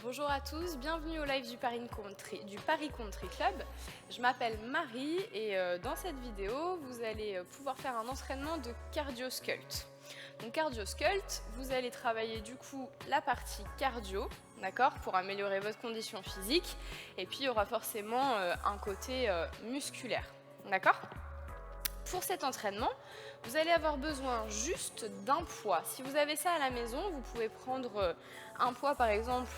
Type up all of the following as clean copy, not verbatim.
Bonjour à tous, bienvenue au live du Paris Country Club. Je m'appelle Marie et dans cette vidéo, vous allez pouvoir faire un entraînement de cardio sculpt. Donc cardio sculpt, vous allez travailler du coup la partie cardio, d'accord, pour améliorer votre condition physique. Et puis il y aura forcément un côté musculaire, d'accord ? Pour cet entraînement, vous allez avoir besoin juste d'un poids. Si vous avez ça à la maison, vous pouvez prendre un poids par exemple.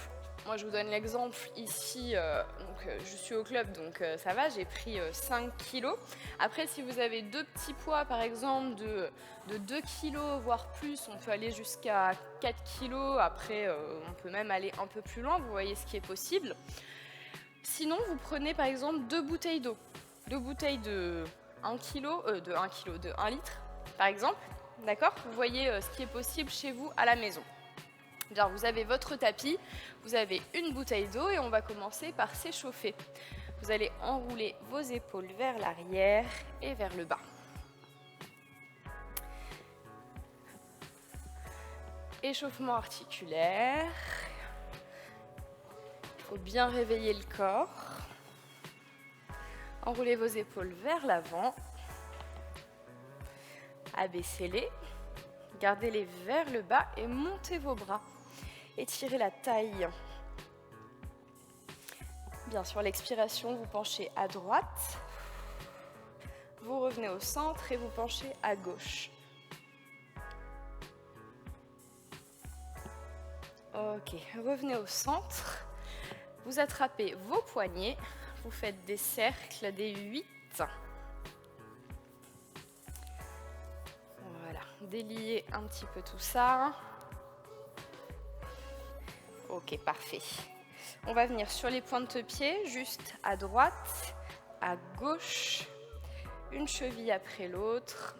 Moi je vous donne l'exemple ici, je suis au club donc ça va, j'ai pris 5 kg. Après si vous avez deux petits poids par exemple de 2 kg voire plus, on peut aller jusqu'à 4 kg, après on peut même aller un peu plus loin, vous voyez ce qui est possible. Sinon vous prenez par exemple deux bouteilles d'eau, deux bouteilles de 1 litre par exemple, d'accord ? Vous voyez ce qui est possible chez vous à la maison. Bien, vous avez votre tapis, vous avez une bouteille d'eau et on va commencer par s'échauffer. Vous allez enrouler vos épaules vers l'arrière et vers le bas. Échauffement articulaire. Il faut bien réveiller le corps. Enroulez vos épaules vers l'avant. Abaissez-les. Gardez-les vers le bas et montez vos bras. Étirez la taille. Bien, sur l'expiration, vous penchez à droite. Vous revenez au centre et vous penchez à gauche. Ok, revenez au centre. Vous attrapez vos poignets. Vous faites des cercles, des 8. Voilà, déliez un petit peu tout ça. Ok, parfait. On va venir sur les pointes de pied, juste à droite, à gauche, une cheville après l'autre.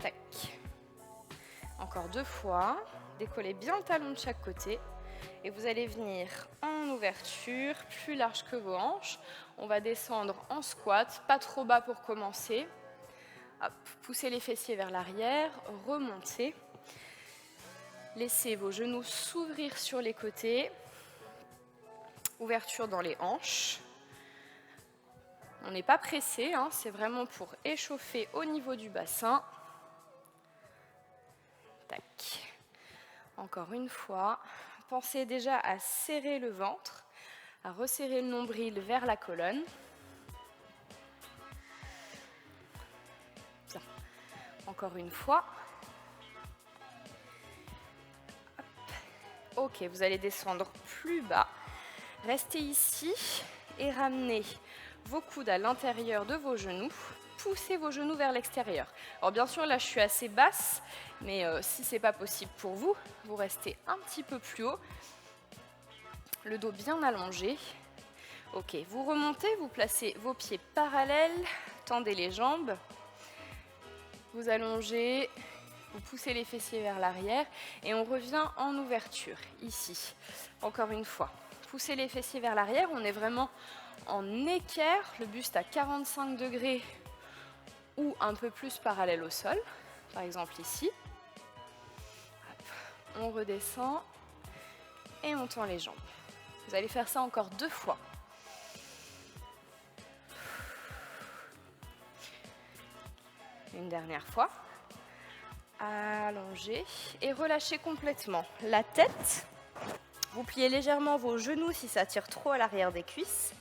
Tac. Encore 2 fois. Décollez bien le talon de chaque côté. Et vous allez venir en ouverture, plus large que vos hanches. On va descendre en squat, pas trop bas pour commencer. Hop, poussez les fessiers vers l'arrière, remontez. Laissez vos genoux s'ouvrir sur les côtés. Ouverture dans les hanches. On n'est pas pressé, hein, c'est vraiment pour échauffer au niveau du bassin. Tac. Encore une fois. Pensez déjà à serrer le ventre, à resserrer le nombril vers la colonne. Bien. Encore une fois. Ok, vous allez descendre plus bas. Restez ici et ramenez vos coudes à l'intérieur de vos genoux. Poussez vos genoux vers l'extérieur. Alors bien sûr, là, je suis assez basse, mais si ce n'est pas possible pour vous, vous restez un petit peu plus haut. Le dos bien allongé. Ok, vous remontez, vous placez vos pieds parallèles, tendez les jambes. Vous allongez. Vous poussez les fessiers vers l'arrière et on revient en ouverture, ici. Encore une fois, poussez les fessiers vers l'arrière, on est vraiment en équerre, le buste à 45 degrés ou un peu plus parallèle au sol, par exemple ici. Hop. On redescend et on tend les jambes. Vous allez faire ça encore 2 fois. Une dernière fois. Allongez et relâchez complètement la tête. Vous pliez légèrement vos genoux si ça tire trop à l'arrière des cuisses.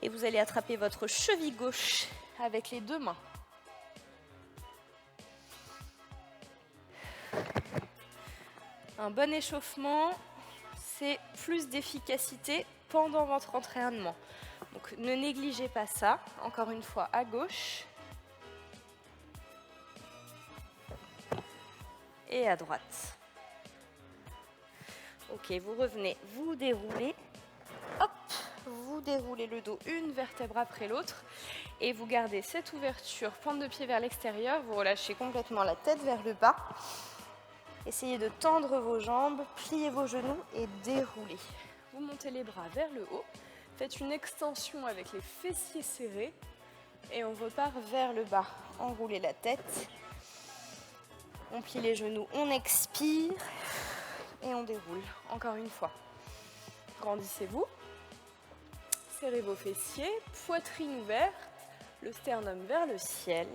Et vous allez attraper votre cheville gauche avec les 2 mains. Un bon échauffement, c'est plus d'efficacité pendant votre entraînement. Donc ne négligez pas ça. Encore une fois à gauche. Et à droite. Ok, vous revenez, vous déroulez. Hop, vous déroulez le dos une vertèbre après l'autre. Et vous gardez cette ouverture, pointe de pied vers l'extérieur. Vous relâchez complètement la tête vers le bas. Essayez de tendre vos jambes, pliez vos genoux et déroulez. Vous montez les bras vers le haut. Faites une extension avec les fessiers serrés. Et on repart vers le bas. Enroulez la tête. On plie les genoux, on expire. et on déroule. Encore une fois. Grandissez-vous. Serrez vos fessiers, poitrine ouverte, le sternum vers le ciel.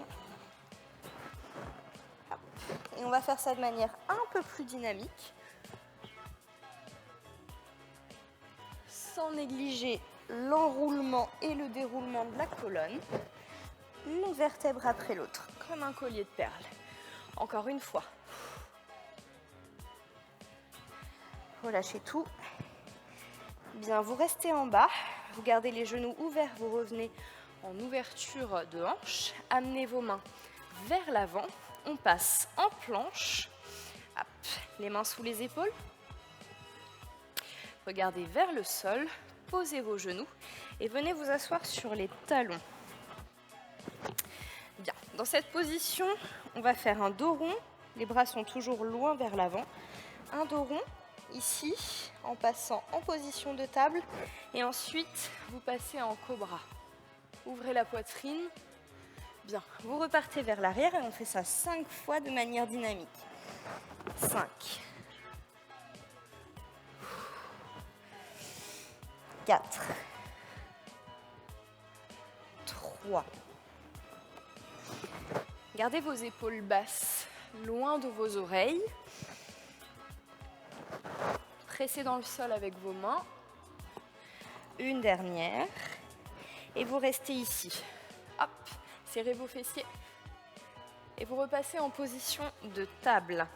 Et on va faire ça de manière un peu plus dynamique, sans négliger l'enroulement et le déroulement de la colonne, une vertèbre après l'autre, comme un collier de perles. Encore une fois. Relâchez tout. Bien, vous restez en bas, vous gardez les genoux ouverts, vous revenez en ouverture de hanche, amenez vos mains vers l'avant, on passe en planche, hop, les mains sous les épaules, regardez vers le sol, posez vos genoux et venez vous asseoir sur les talons. Bien, dans cette position, on va faire un dos rond, les bras sont toujours loin vers l'avant, un dos rond, ici, en passant en position de table, et ensuite, vous passez en cobra. Ouvrez la poitrine. Bien, vous repartez vers l'arrière et on fait ça 5 fois de manière dynamique. 5. 4. 3. Gardez vos épaules basses, loin de vos oreilles. Pressez dans le sol avec vos mains. Une dernière. Et vous restez ici. Hop, serrez vos fessiers. Et vous repassez en position de table.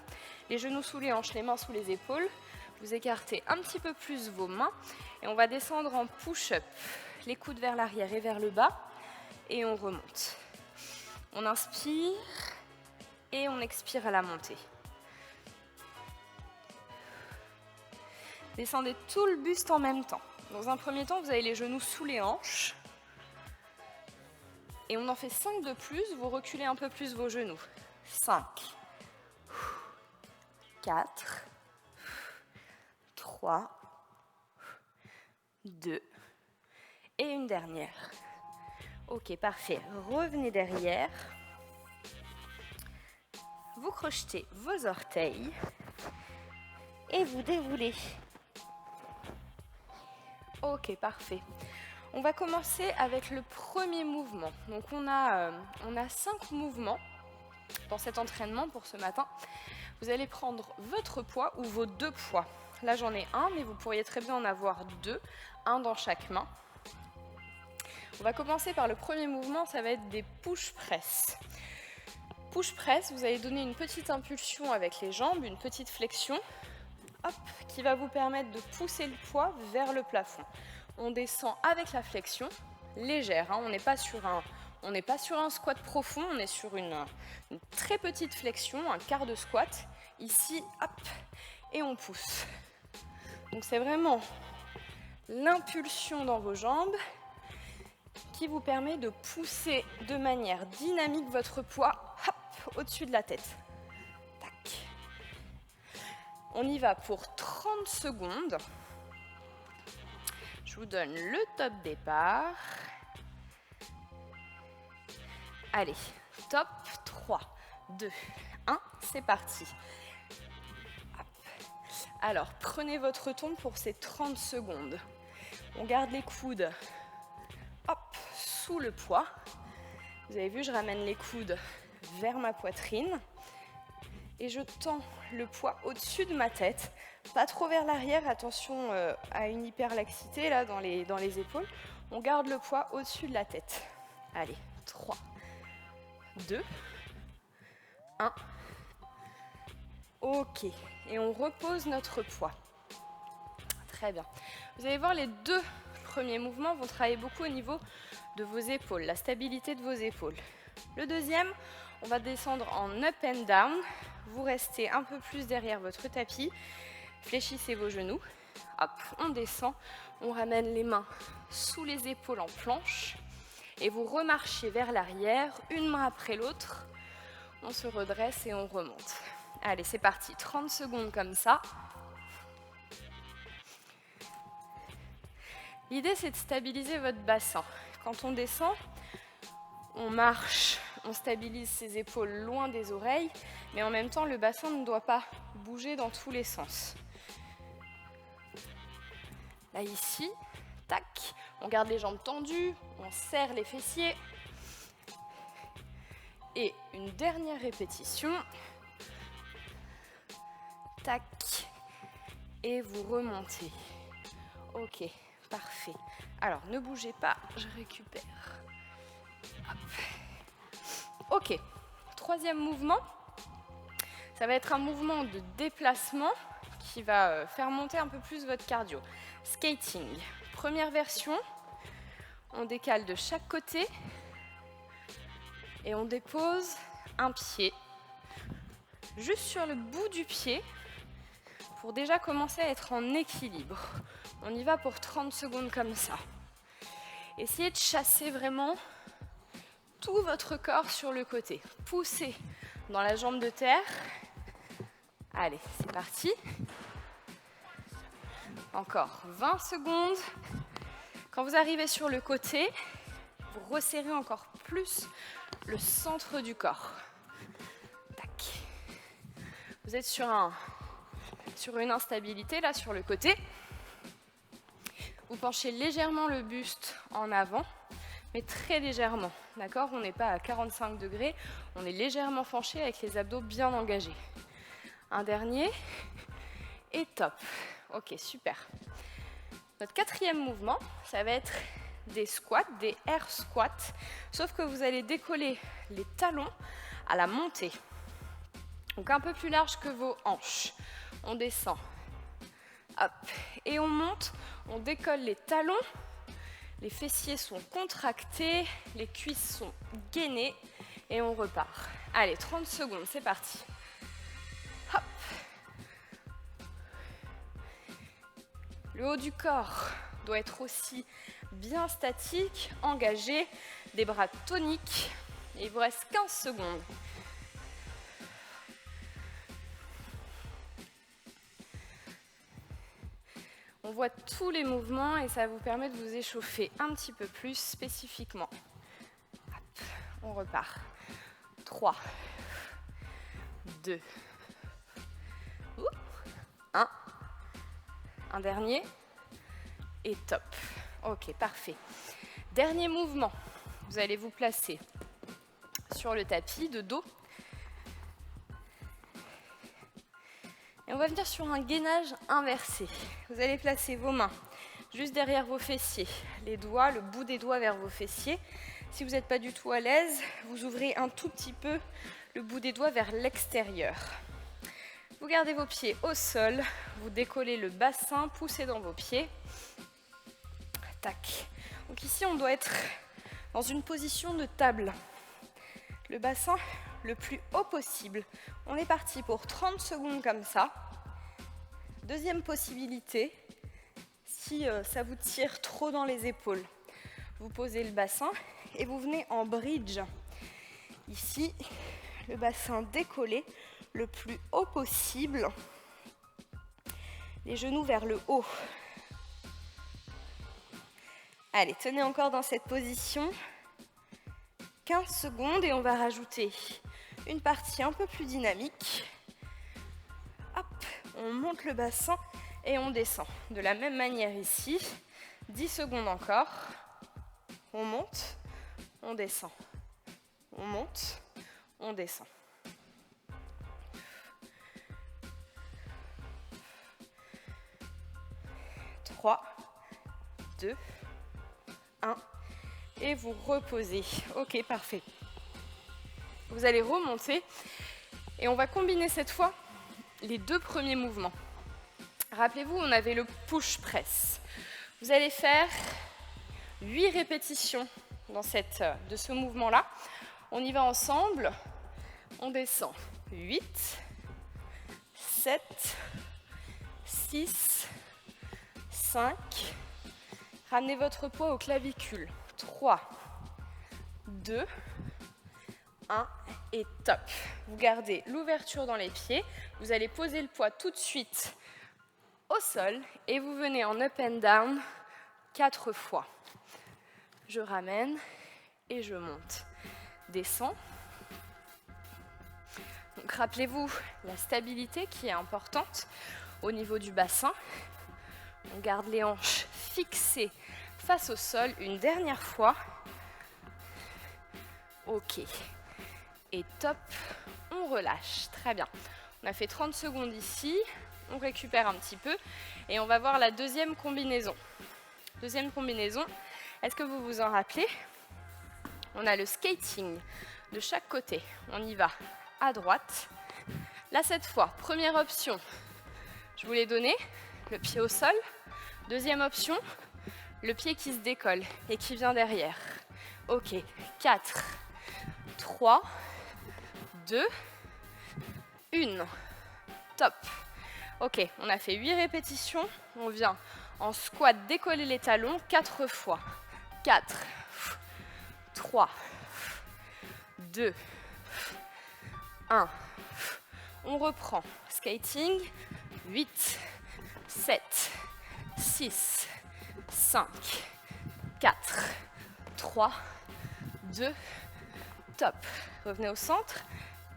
Les genoux sous les hanches, les mains sous les épaules. Vous écartez un petit peu plus vos mains. Et on va descendre en push-up. Les coudes vers l'arrière et vers le bas. Et on remonte. On inspire. Et on expire à la montée. Descendez tout le buste en même temps. Dans un premier temps, vous avez les genoux sous les hanches. Et on en fait 5 de plus, vous reculez un peu plus vos genoux. 5, 4, 3, 2, et une dernière. Ok, parfait. Revenez derrière. Vous crochetez vos orteils et vous déroulez. Ok, parfait. On va commencer avec le premier mouvement. Donc on a 5 mouvements dans cet entraînement pour ce matin. Vous allez prendre votre poids ou vos 2 poids. Là j'en ai un, mais vous pourriez très bien en avoir 2, un dans chaque main. On va commencer par le premier mouvement, ça va être des push-press. Push-press, vous allez donner une petite impulsion avec les jambes, une petite flexion, hop, qui va vous permettre de pousser le poids vers le plafond. On descend avec la flexion, légère, hein, on n'est pas sur un squat profond, on est sur une très petite flexion, un quart de squat. Ici, hop, et on pousse. Donc c'est vraiment l'impulsion dans vos jambes qui vous permet de pousser de manière dynamique votre poids au-dessus de la tête. Tac. On y va pour 30 secondes. Je vous donne le top départ. Allez, top 3, 2, 1, c'est parti. Hop. Alors, prenez votre ton pour ces 30 secondes. On garde les coudes hop, sous le poids. Vous avez vu, je ramène les coudes vers ma poitrine. Et je tends le poids au-dessus de ma tête. Pas trop vers l'arrière, attention à une hyperlaxité là dans les épaules. On garde le poids au-dessus de la tête. Allez, 3, 2, 1. Ok, et on repose notre poids. Très bien. Vous allez voir, les 2 premiers mouvements vont travailler beaucoup au niveau de vos épaules, la stabilité de vos épaules. Le deuxième, on va descendre en up and down. Vous restez un peu plus derrière votre tapis. Fléchissez vos genoux. Hop, on descend. On ramène les mains sous les épaules en planche. Et vous remarchez vers l'arrière, une main après l'autre. On se redresse et on remonte. Allez, c'est parti. 30 secondes comme ça. L'idée, c'est de stabiliser votre bassin. Quand on descend, on marche, on stabilise ses épaules loin des oreilles, mais en même temps, le bassin ne doit pas bouger dans tous les sens. Là, ici, tac, on garde les jambes tendues, on serre les fessiers. Et une dernière répétition. Tac. Et vous remontez. Ok, parfait. Alors, ne bougez pas, je récupère. Hop. Ok, troisième mouvement. Ça va être un mouvement de déplacement qui va faire monter un peu plus votre cardio. Skating. Première version, on décale de chaque côté et on dépose un pied juste sur le bout du pied pour déjà commencer à être en équilibre. On y va pour 30 secondes comme ça. Essayez de chasser vraiment tout votre corps sur le côté. Poussez dans la jambe de terre. Allez, c'est parti. Encore 20 secondes. Quand vous arrivez sur le côté, vous resserrez encore plus le centre du corps. Tac. Vous êtes sur une instabilité, là, sur le côté. Vous penchez légèrement le buste en avant, mais très légèrement. D'accord ? On n'est pas à 45 degrés, on est légèrement penché avec les abdos bien engagés. Un dernier, et top. Ok, super. Notre quatrième mouvement, ça va être des squats, des air squats, sauf que vous allez décoller les talons à la montée. Donc un peu plus large que vos hanches. On descend. Hop. Et on monte, on décolle les talons. Les fessiers sont contractés, les cuisses sont gainées et on repart. Allez, 30 secondes, c'est parti. Hop. Le haut du corps doit être aussi bien statique, engagé, des bras toniques. Et il vous reste 15 secondes. On voit tous les mouvements et ça vous permet de vous échauffer un petit peu plus spécifiquement. Hop, on repart. 3, 2, 1. Un dernier. Et top. Ok, parfait. Dernier mouvement. Vous allez vous placer sur le tapis de dos. Et on va venir sur un gainage inversé. Vous allez placer vos mains juste derrière vos fessiers. Les doigts, le bout des doigts vers vos fessiers. Si vous n'êtes pas du tout à l'aise, vous ouvrez un tout petit peu le bout des doigts vers l'extérieur. Vous gardez vos pieds au sol, vous décollez le bassin, poussez dans vos pieds. Tac. Donc ici, on doit être dans une position de table. Le bassin le plus haut possible. On est parti pour 30 secondes comme ça. Deuxième possibilité, si ça vous tire trop dans les épaules, vous posez le bassin et vous venez en bridge. Ici, le bassin décollé le plus haut possible. Les genoux vers le haut. Allez, tenez encore dans cette position. 15 secondes et on va rajouter une partie un peu plus dynamique. Hop, on monte le bassin et on descend. De la même manière ici, 10 secondes encore. On monte, on descend. On monte, on descend. Trois, 2, 1. Et vous reposez. Ok, parfait. Vous allez remonter et on va combiner cette fois les deux premiers mouvements. Rappelez-vous, on avait le push press. Vous allez faire 8 répétitions de ce mouvement-là. On y va ensemble. On descend. 8, 7, 6, 5. Ramenez votre poids aux clavicules. 3, 2, 1 et top. Vous gardez l'ouverture dans les pieds. Vous allez poser le poids tout de suite au sol et vous venez en up and down 4 fois. Je ramène et je monte. Descends. Donc rappelez-vous la stabilité qui est importante au niveau du bassin. On garde les hanches fixées face au sol une dernière fois. Ok. Et top, on relâche. Très bien. On a fait 30 secondes ici. On récupère un petit peu. Et on va voir la deuxième combinaison. Deuxième combinaison. Est-ce que vous vous en rappelez? On a le skating de chaque côté. On y va à droite. Là, cette fois, première option, je vous l'ai donné, le pied au sol. Deuxième option, le pied qui se décolle et qui vient derrière. Ok, 4, 3, 2, 1. Top. Ok, on a fait 8 répétitions. On vient en squat décoller les talons 4 fois. 4, 3, 2, 1. On reprend. Skating. 8, 7, 6, 5, 4, 3, 2, top. Revenez au centre.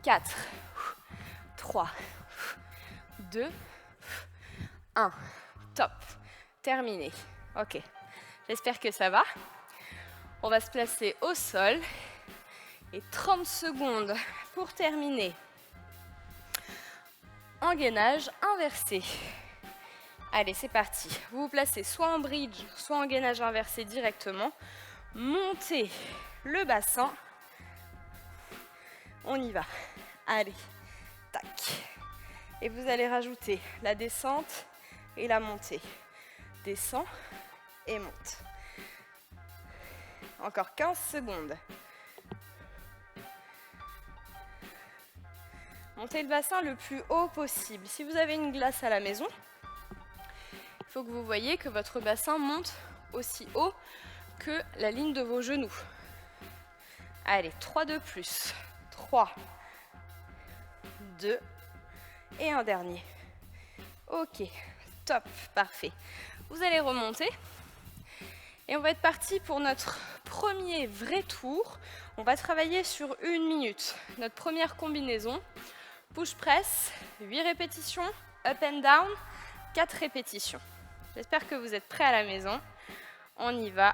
4, 3, 2, 1. Top. Terminé. Ok. J'espère que ça va. On va se placer au sol. Et 30 secondes pour terminer. Engainage inversé. Allez, c'est parti. Vous vous placez soit en bridge, soit en gainage inversé directement. Montez le bassin. On y va. Allez, tac. Et vous allez rajouter la descente et la montée. Descend et monte. Encore 15 secondes. Montez le bassin le plus haut possible. Si vous avez une glace à la maison, il faut que vous voyez que votre bassin monte aussi haut que la ligne de vos genoux. Allez, 3 de plus. 3, 2 et un dernier. Ok, top, parfait. Vous allez remonter et on va être parti pour notre premier vrai tour. On va travailler sur 1 minute. Notre première combinaison. Push-press, 8 répétitions, up and down, 4 répétitions. J'espère que vous êtes prêts à la maison. On y va.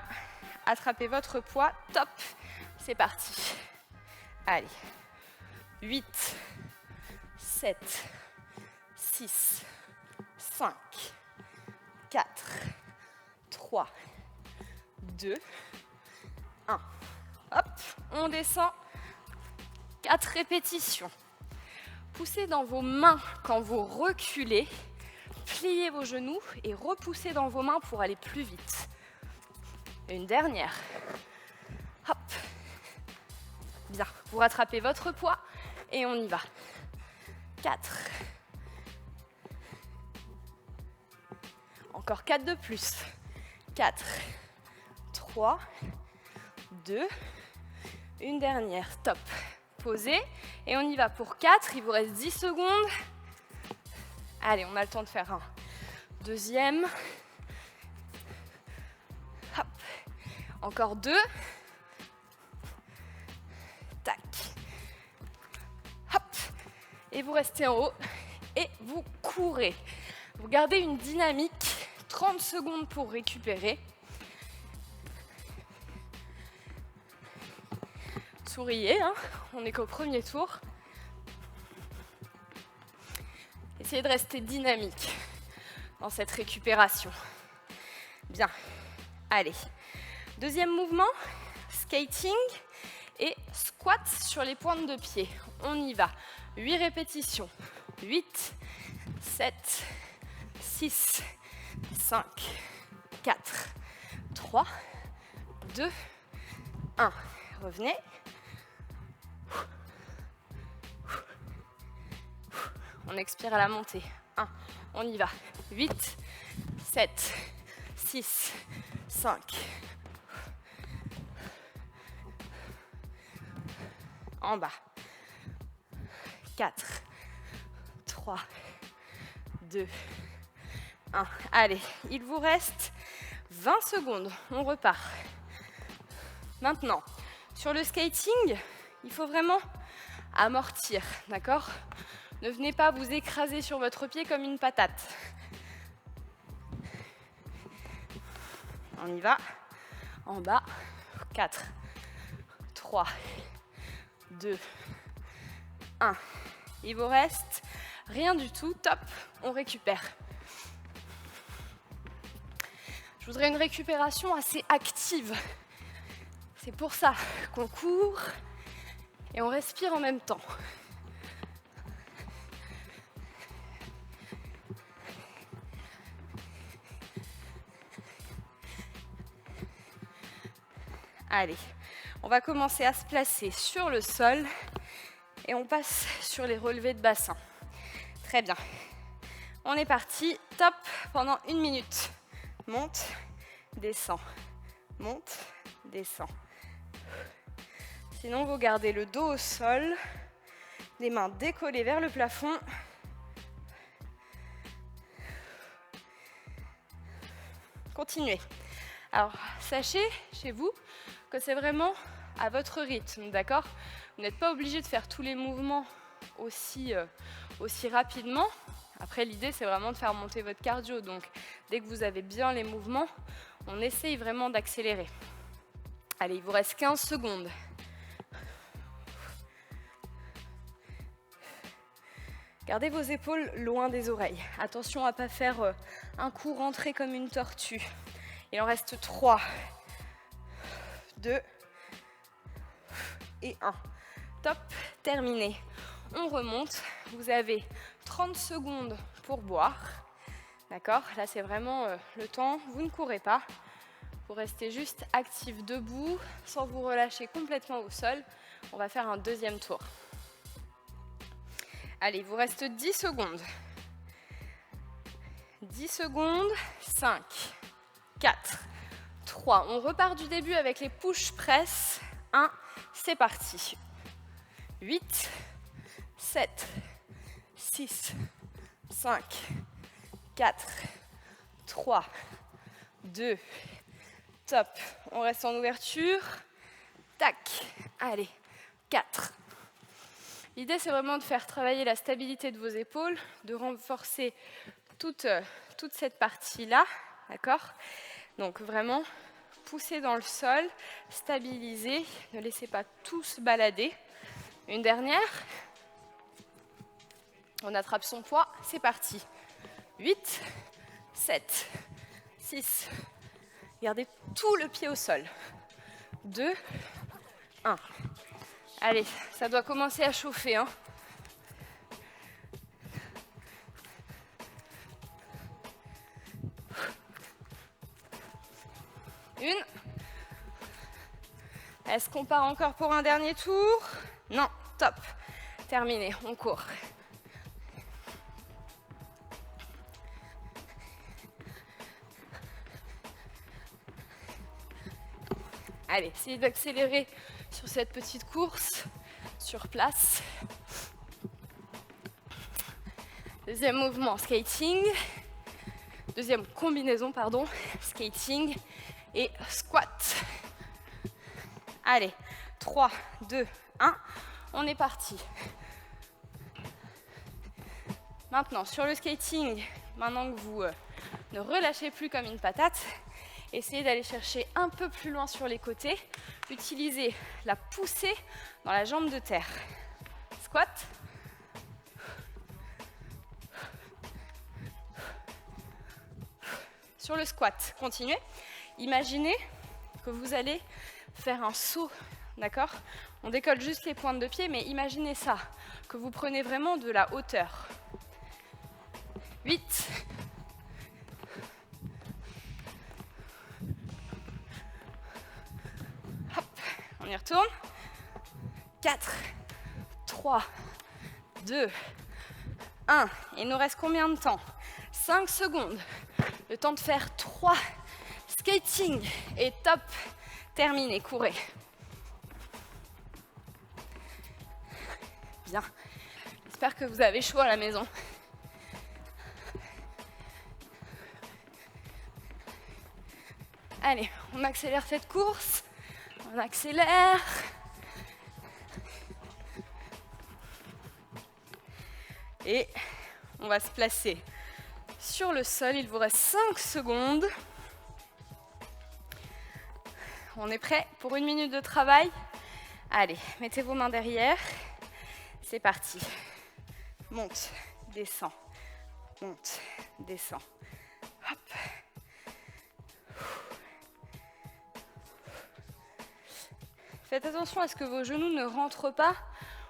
Attrapez votre poids. Top. C'est parti. Allez. 8, 7, 6, 5, 4, 3, 2, 1. Hop, on descend. 4 répétitions. Poussez dans vos mains quand vous reculez. Pliez vos genoux et repoussez dans vos mains pour aller plus vite. Une dernière. Hop. Bien. Vous rattrapez votre poids et on y va. 4. Encore 4 de plus. 4, 3, 2, une dernière. Top. Posez et on y va pour 4. Il vous reste 10 secondes. Allez, on a le temps de faire un deuxième. Hop. Encore 2. Tac. Hop. Et vous restez en haut et vous courez. Vous gardez une dynamique. 30 secondes pour récupérer. Souriez, hein, on n'est qu'au premier tour. Essayez de rester dynamique dans cette récupération. Bien, allez. Deuxième mouvement, skating et squat sur les pointes de pied. On y va. 8 répétitions. 8, 7, 6, 5, 4, 3, 2, 1. Revenez. On expire à la montée. 1. On y va. 8, 7, 6, 5. En bas. 4, 3, 2, 1. Allez, il vous reste 20 secondes. On repart. Maintenant, sur le skating, il faut vraiment amortir, d'accord ? Ne venez pas vous écraser sur votre pied comme une patate. On y va. En bas. 4, 3, 2, 1. Il vous reste rien du tout. Top. On récupère. Je voudrais une récupération assez active. C'est pour ça qu'on court et on respire en même temps. Allez, on va commencer à se placer sur le sol et on passe sur les relevés de bassin. Très bien. On est parti. Top. Pendant 1 minute. Monte, descend. Monte, descend. Sinon, vous gardez le dos au sol, les mains décollées vers le plafond. Continuez. Alors, sachez chez vous que c'est vraiment à votre rythme, d'accord? Vous n'êtes pas obligé de faire tous les mouvements aussi rapidement. Après, l'idée, c'est vraiment de faire monter votre cardio. Donc, dès que vous avez bien les mouvements, on essaye vraiment d'accélérer. Allez, il vous reste 15 secondes. Gardez vos épaules loin des oreilles. Attention à ne pas faire un coup rentré comme une tortue. Il en reste 3, 2 et 1. Top, terminé. On remonte. Vous avez 30 secondes pour boire. D'accord? Là, c'est vraiment le temps. Vous ne courez pas. Vous restez juste actif debout, sans vous relâcher complètement au sol. On va faire un deuxième tour. Allez, il vous reste 10 secondes. 10 secondes. 5, 4, 3. On repart du début avec les push-press. 1, c'est parti. 8, 7, 6, 5, 4, 3, 2, top. On reste en ouverture. Tac. Allez, 4. L'idée, c'est vraiment de faire travailler la stabilité de vos épaules, de renforcer toute cette partie-là, d'accord? Donc vraiment, poussez dans le sol, stabilisez, ne laissez pas tout se balader. Une dernière. On attrape son poids, c'est parti. 8, 7, 6. Gardez tout le pied au sol. 2, 1. Allez, ça doit commencer à chauffer, hein. Une. Est-ce qu'on part encore pour un dernier tour? Non, top. Terminé, on court. Allez, essayez d'accélérer sur cette petite course, sur place. Deuxième mouvement, skating. Deuxième combinaison, pardon, skating et squat. Allez, 3, 2, 1, on est parti. Maintenant, sur le skating, maintenant que vous ne relâchez plus comme une patate, essayez d'aller chercher un peu plus loin sur les côtés. Utilisez la poussée dans la jambe de terre. Squat. Sur le squat, continuez. Imaginez que vous allez faire un saut, d'accord? On décolle juste les pointes de pied, mais imaginez ça, que vous prenez vraiment de la hauteur. 8. Hop, on y retourne. 4, 3, 2, 1. Il nous reste combien de temps? 5 secondes. Le temps de faire 3 skating et top, terminé, courez. Bien, j'espère que vous avez chaud à la maison. Allez, on accélère cette course, on accélère. Et on va se placer sur le sol, il vous reste 5 secondes. On est prêt pour 1 minute de travail? Allez, mettez vos mains derrière. C'est parti. Monte, descends, monte, descends. Hop. Faites attention à ce que vos genoux ne rentrent pas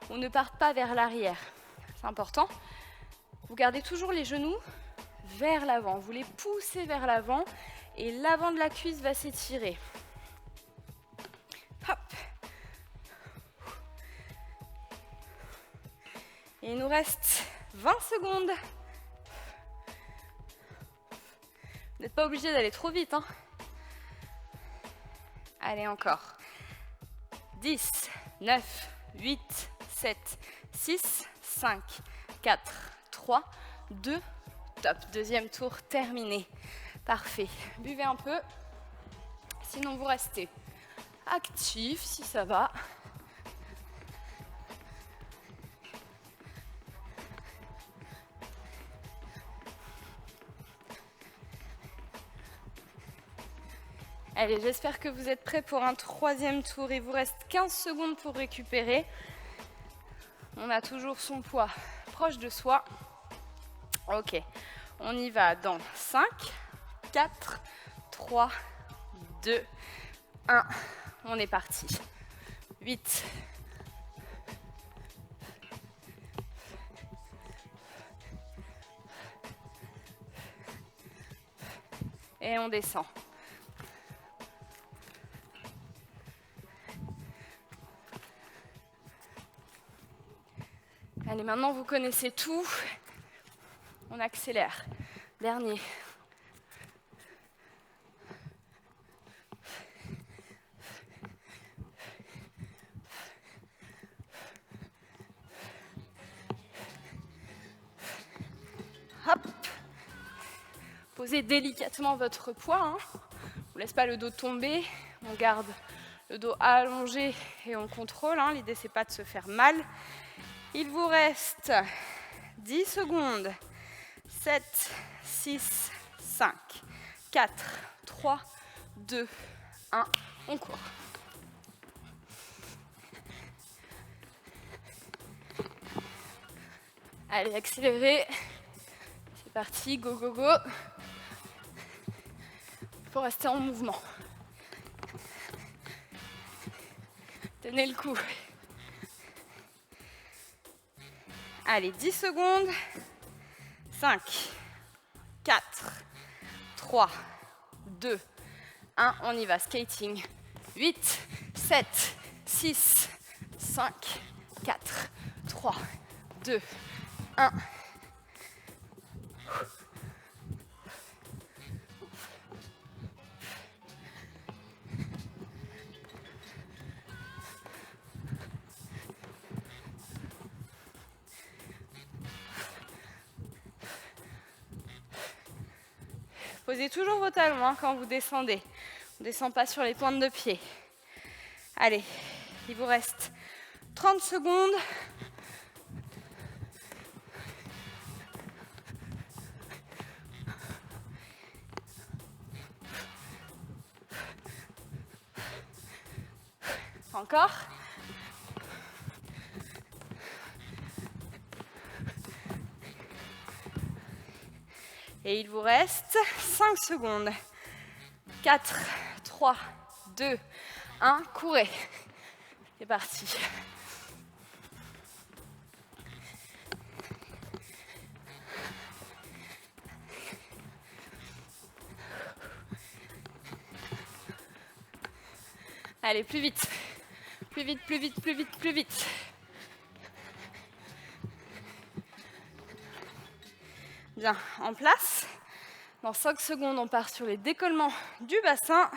ou ne partent pas vers l'arrière. C'est important. Vous gardez toujours les genoux vers l'avant. Vous les poussez vers l'avant et l'avant de la cuisse va s'étirer. Hop. Et il nous reste 20 secondes. Vous n'êtes pas obligé d'aller trop vite, hein. Allez, encore. 10, 9, 8, 7, 6, 5, 4, 3, 2, top. Deuxième tour terminé. Parfait. Buvez un peu. Sinon, vous restez actif si ça va. Allez, j'espère que vous êtes prêts pour un troisième tour. Il vous reste 15 secondes pour récupérer. On a toujours son poids proche de soi. Ok, on y va dans 5, 4, 3, 2, 1. On est parti. 8. Et on descend. Allez, maintenant vous connaissez tout. On accélère. Dernier. Hop. Posez délicatement votre poids. Hein. On ne laisse pas le dos tomber. On garde le dos allongé et on contrôle. Hein. L'idée, c'est pas de se faire mal. Il vous reste 10 secondes. 7, 6, 5, 4, 3, 2, 1. On court. Allez, accélérez. C'est parti, go, go, go. Il faut rester en mouvement. Tenez le coup. Allez, 10 secondes. 5, 4, 3, 2, 1. On y va, skating. 8, 7, 6, 5, 4, 3, 2, 1. Posez toujours vos talons hein, quand vous descendez. On ne descend pas sur les pointes de pied. Allez, il vous reste 30 secondes. Encore. Et il vous reste 5 secondes. 4, 3, 2, 1. Courez. C'est parti. Allez, plus vite. Plus vite, plus vite, plus vite, plus vite. Bien, en place. Dans 5 secondes, on part sur les décollements du bassin.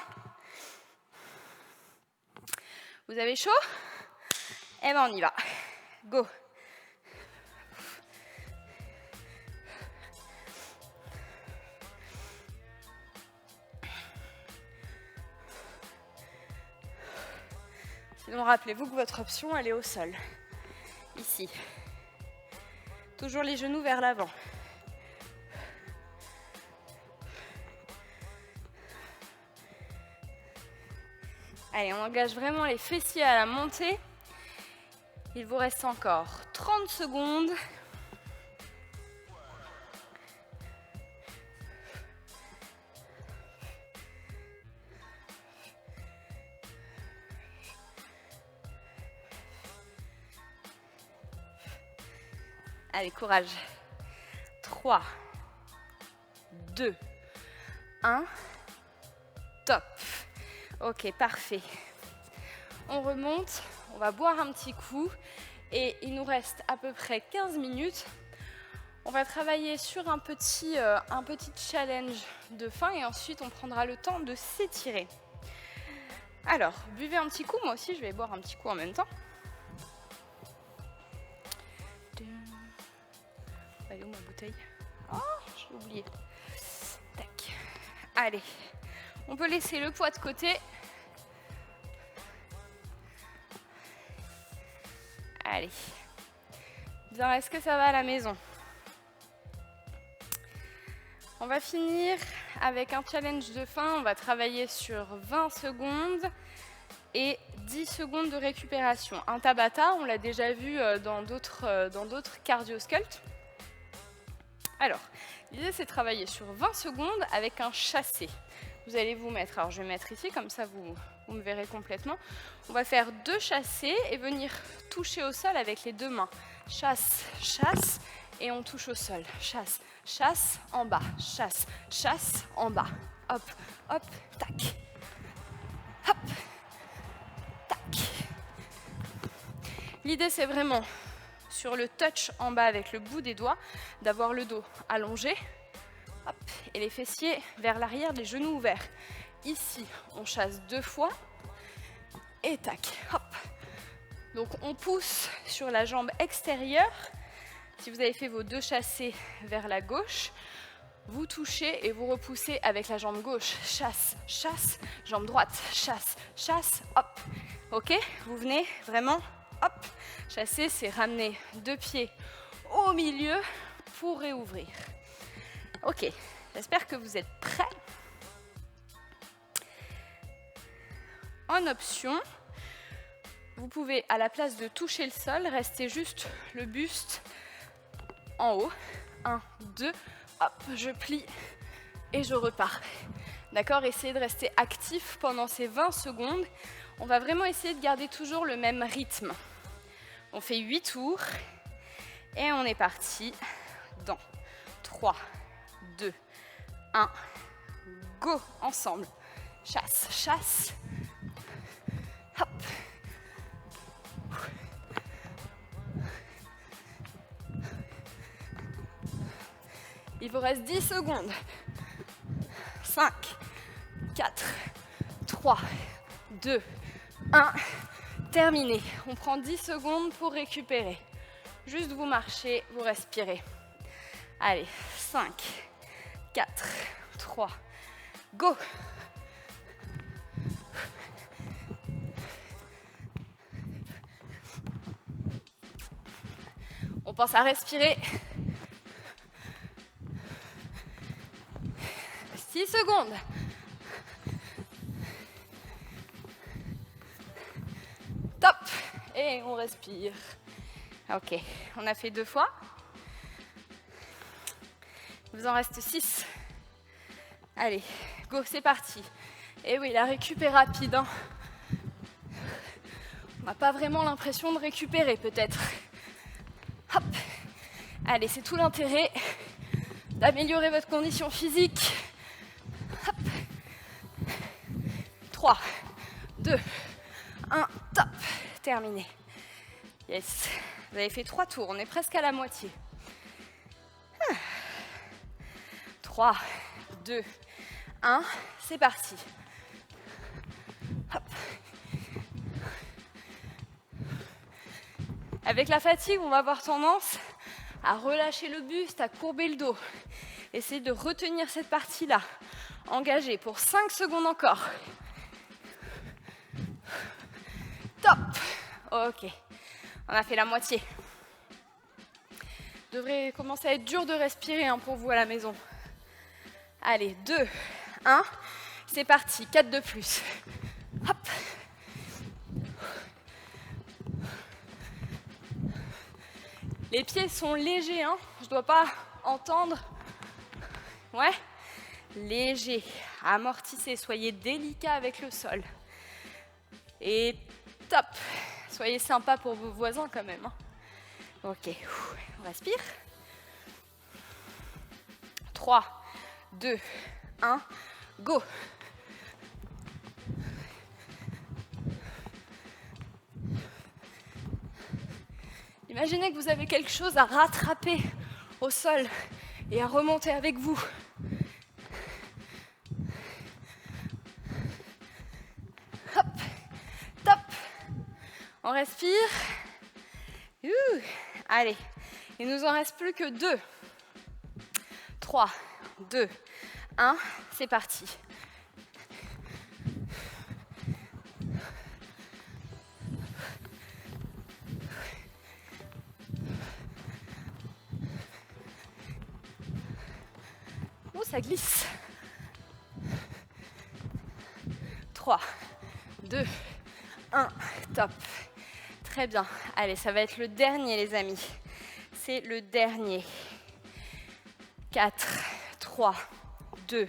Vous avez chaud? Eh bien, on y va. Go. Sinon, rappelez-vous que votre option, elle est au sol. Ici. Toujours les genoux vers l'avant. Allez, on engage vraiment les fessiers à la montée. Il vous reste encore 30 secondes. Allez, courage. 3, 2, 1. Top. Ok, parfait. On remonte, on va boire un petit coup et il nous reste à peu près 15 minutes. On va travailler sur un petit challenge de fin et ensuite on prendra le temps de s'étirer. Alors, buvez un petit coup, moi aussi je vais boire un petit coup en même temps. Elle est où ma bouteille? Oh, je l'ai oublié. Tac. Allez, on peut laisser le poids de côté. Allez. Bien, est-ce que ça va à la maison? On va finir avec un challenge de fin. On va travailler sur 20 secondes et 10 secondes de récupération. Un Tabata, on l'a déjà vu dans d'autres cardio sculpts. Alors, l'idée c'est de travailler sur 20 secondes avec un chassé. Vous allez vous mettre, alors je vais mettre ici, comme ça vous me verrez complètement. On va faire 2 chassés et venir toucher au sol avec les 2 mains. Chasse, chasse, et on touche au sol. Chasse, chasse, en bas. Chasse, chasse, en bas. Hop, hop, tac. Hop, tac. L'idée c'est vraiment, sur le touch en bas avec le bout des doigts, d'avoir le dos allongé. Hop, et les fessiers vers l'arrière, les genoux ouverts. Ici, on chasse 2 fois. Et tac, hop. Donc on pousse sur la jambe extérieure. Si vous avez fait vos 2 chassés vers la gauche, vous touchez et vous repoussez avec la jambe gauche. Chasse, chasse, jambe droite, chasse, chasse, hop. Ok, vous venez vraiment, hop. Chasser, c'est ramener 2 pieds au milieu pour réouvrir. Ok, j'espère que vous êtes prêts. En option, vous pouvez, à la place de toucher le sol, rester juste le buste en haut. 1, 2, hop, je plie et je repars. D'accord, essayez de rester actif pendant ces 20 secondes. On va vraiment essayer de garder toujours le même rythme. On fait 8 tours et on est parti dans 3, 2, 1, go, ensemble. Chasse, chasse. Hop. Il vous reste 10 secondes. 5, 4, 3, 2, 1. Terminé. On prend 10 secondes pour récupérer. Juste vous marchez, vous respirez. Allez, 5, 4, 3, go! On pense à respirer. 6 secondes. Top. Et on respire. Ok, on a fait 2 fois. Il vous en reste 6. Allez, go, c'est parti. Et oui, la récup est rapide, hein. On n'a pas vraiment l'impression de récupérer, peut-être. Hop. Allez, c'est tout l'intérêt d'améliorer votre condition physique. Hop. 3, 2, 1, top. Terminé. Yes. Vous avez fait 3 tours, on est presque à la moitié. 3, 2, 1, c'est parti. Hop. Avec la fatigue, on va avoir tendance à relâcher le buste, à courber le dos. Essayez de retenir cette partie-là. Engagez pour 5 secondes encore. Top. Ok, on a fait la moitié. Devrait commencer à être dur de respirer hein, pour vous à la maison. Allez, 2, 1, c'est parti, 4 de plus. Hop, Les pieds sont légers, hein. Je ne dois pas entendre. Ouais. Léger. Amortissez. Soyez délicat avec le sol. Et top. Soyez sympa pour vos voisins quand même. Hein. Ok. On respire. 3, 2, 1, go. Imaginez que vous avez quelque chose à rattraper au sol et à remonter avec vous. Hop, top. On respire. Allez, il nous en reste plus que 2. 3, 2, 1, c'est parti. Ça glisse. 3, 2, 1, top. Très bien. Allez, ça va être le dernier, les amis. C'est le dernier. 4, 3, 2,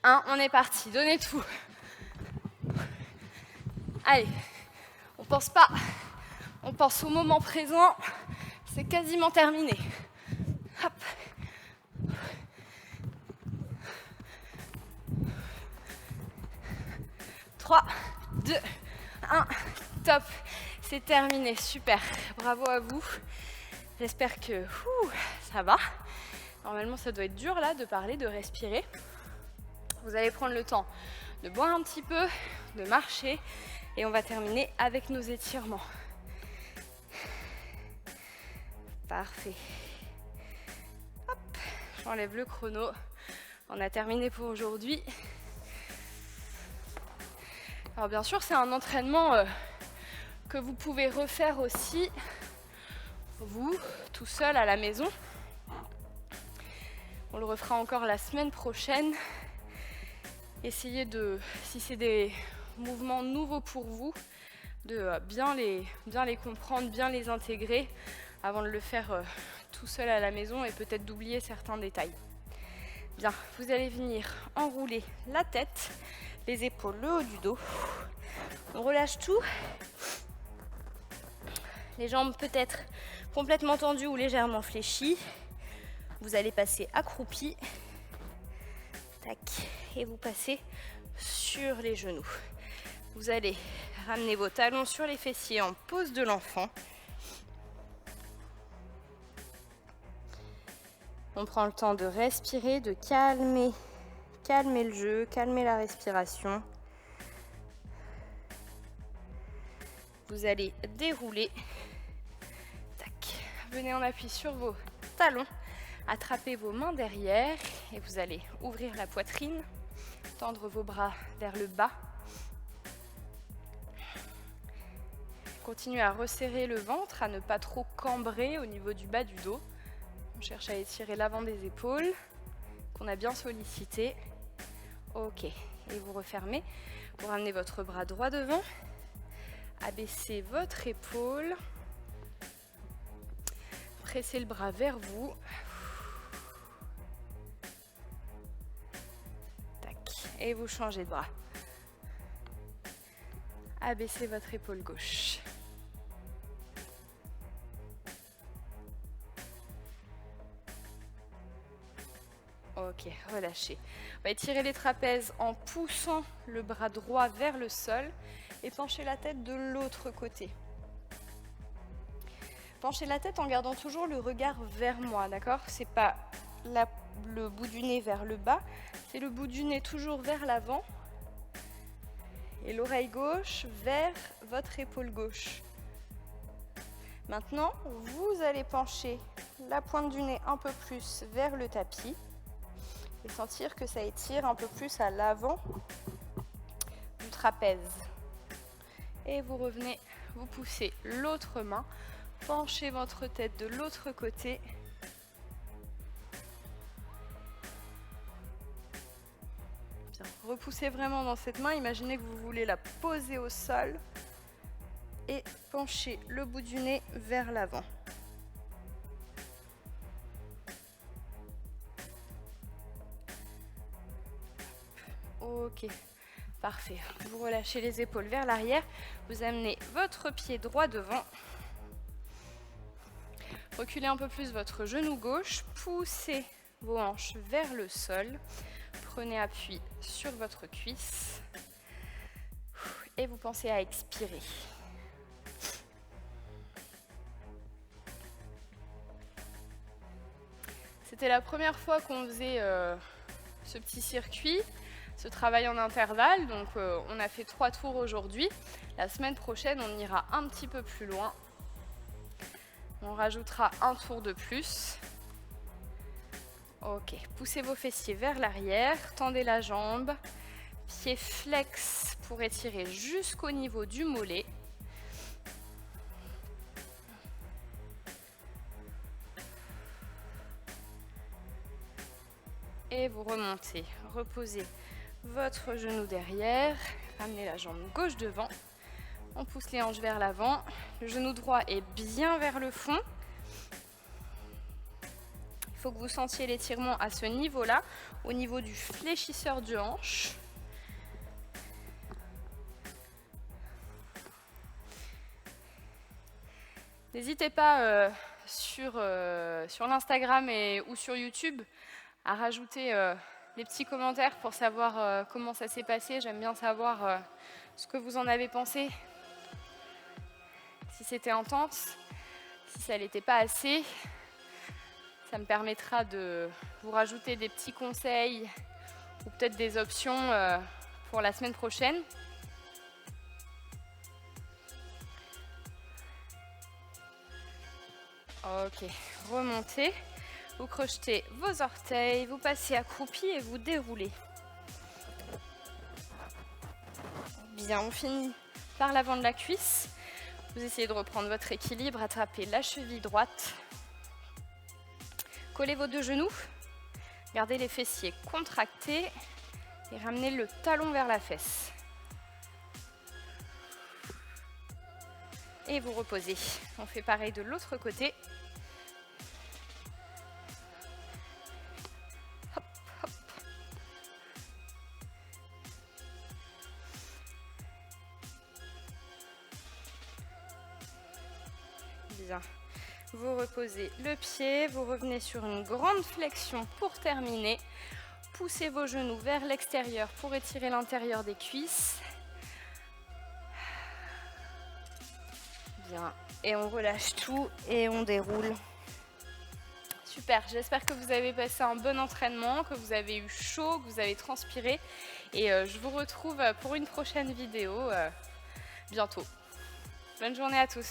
1. On est parti. Donnez tout. Allez, on pense pas. On pense au moment présent. C'est quasiment terminé. Hop. 3, 2, 1, top, c'est terminé, super, bravo à vous. J'espère que ça va. Normalement, ça doit être dur là de parler, de respirer. Vous allez prendre le temps de boire un petit peu, de marcher et on va terminer avec nos étirements. Parfait. Hop, j'enlève le chrono. On a terminé pour aujourd'hui. Alors bien sûr, c'est un entraînement que vous pouvez refaire aussi, vous, tout seul à la maison. On le refera encore la semaine prochaine. Essayez de, si c'est des mouvements nouveaux pour vous, de bien les comprendre, bien les intégrer avant de le faire tout seul à la maison et peut-être d'oublier certains détails. Bien, vous allez venir enrouler la tête, les épaules, le haut du dos. On relâche tout. Les jambes peut-être complètement tendues ou légèrement fléchies. Vous allez passer accroupi. Tac. Et vous passez sur les genoux. Vous allez ramener vos talons sur les fessiers en pose de l'enfant. On prend le temps de respirer, de calmer le jeu, calmer la respiration. Vous allez dérouler. Tac. Venez en appui sur vos talons. Attrapez vos mains derrière et vous allez ouvrir la poitrine. Tendre vos bras vers le bas. Continuez à resserrer le ventre, à ne pas trop cambrer au niveau du bas du dos. On cherche à étirer l'avant des épaules, qu'on a bien sollicité. Ok, et vous refermez. Vous ramenez votre bras droit devant. Abaissez votre épaule. Pressez le bras vers vous. Tac, et vous changez de bras. Abaissez votre épaule gauche. Ok, relâchez. On va étirer les trapèzes en poussant le bras droit vers le sol et pencher la tête de l'autre côté. Penchez la tête en gardant toujours le regard vers moi, d'accord? C'est pas le bout du nez vers le bas, c'est le bout du nez toujours vers l'avant et l'oreille gauche vers votre épaule gauche. Maintenant, vous allez pencher la pointe du nez un peu plus vers le tapis et sentir que ça étire un peu plus à l'avant du trapèze. Et vous revenez, vous poussez l'autre main, penchez votre tête de l'autre côté. Bien. Repoussez vraiment dans cette main, imaginez que vous voulez la poser au sol et penchez le bout du nez vers l'avant. Ok, parfait. Vous relâchez les épaules vers l'arrière. Vous amenez votre pied droit devant. Reculez un peu plus votre genou gauche. Poussez vos hanches vers le sol. Prenez appui sur votre cuisse. Et vous pensez à expirer. C'était la première fois qu'on faisait ce petit circuit, ce travail en intervalle. Donc on a fait 3 tours aujourd'hui. La semaine prochaine, on ira un petit peu plus loin. On rajoutera un tour de plus. Ok, poussez vos fessiers vers l'arrière, tendez la jambe. Pied flex pour étirer jusqu'au niveau du mollet. Et vous remontez, reposez votre genou derrière, ramenez la jambe gauche devant, on pousse les hanches vers l'avant, le genou droit est bien vers le fond. Il faut que vous sentiez l'étirement à ce niveau-là, au niveau du fléchisseur de hanche. N'hésitez pas sur l'Instagram ou sur YouTube à rajouter les petits commentaires pour savoir comment ça s'est passé. J'aime bien savoir ce que vous en avez pensé. Si c'était intense, si ça n'était pas assez, ça me permettra de vous rajouter des petits conseils ou peut-être des options pour la semaine prochaine. Ok, remontez. Vous crochetez vos orteils, vous passez accroupi et vous déroulez. Bien, on finit par l'avant de la cuisse. Vous essayez de reprendre votre équilibre, attrapez la cheville droite. Collez vos 2 genoux. Gardez les fessiers contractés et ramenez le talon vers la fesse. Et vous reposez. On fait pareil de l'autre côté. Bien. Vous reposez le pied, vous revenez sur une grande flexion pour terminer. Poussez vos genoux vers l'extérieur pour étirer l'intérieur des cuisses. Bien. Et on relâche tout et on déroule. Super, j'espère que vous avez passé un bon entraînement, que vous avez eu chaud, que vous avez transpiré. Et je vous retrouve pour une prochaine vidéo bientôt. Bonne journée à tous.